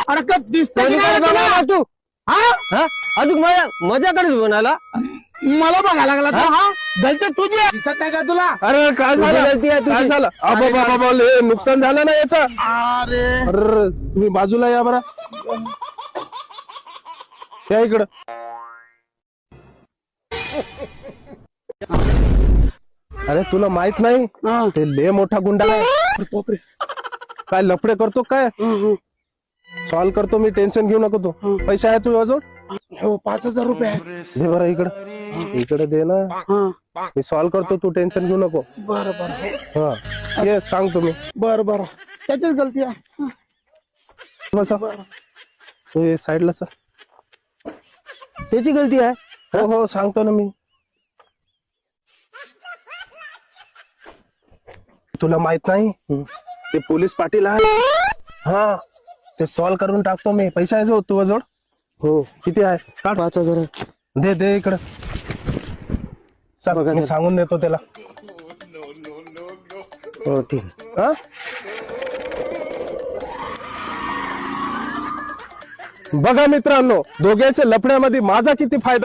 अरे का दिसतोय की नाही तुला? तू हा अजून मजा करत म्हणाला. मला बघायला लागला तो. हा गलती तुझी आहे. दिसत नाही का तुला? अरे काय तुझी झालं गलती आहे, तुझी. काय झालं बाबा लय नुकसान झालं ना याचं. अरे अरे तुम्ही बाजूला या बरं. या इकडं. अरे तुला माहित नाही हा. ते लय मोठा गुंडा आहे. अरे बापरे. काय लफडे करतो काय सॉल्व करतो मी. टेन्शन घेऊ नको तू. पैसे आहे तुझ्याजवळ? हो 5,000 रुपये आहे. दे बरं इकडं. इकडे दे ना. हा मी सॉल्व करतो तू टेन्शन घेऊ नको. बरं बरं हा ये सांग तुम्ही. बरं बरं त्याचीच गलती आहे. बसा तू ये साईडला सर. त्याची गलती आहे. हो हो सांगतो ना मी. तुला माहित नाही ते पोलीस पाटील आहे. हा ते सॉल्व करून टाकतो मी. पैसा आहे जो तुझ्याजवळ? हो किती आहे? काढ. 5,000. दे इकडं. चल, मी सांगून देतो त्याला. हो ठीक. हा बघा मित्रांनो दोघांच्या लफड्यामध्ये माझा किती फायदा.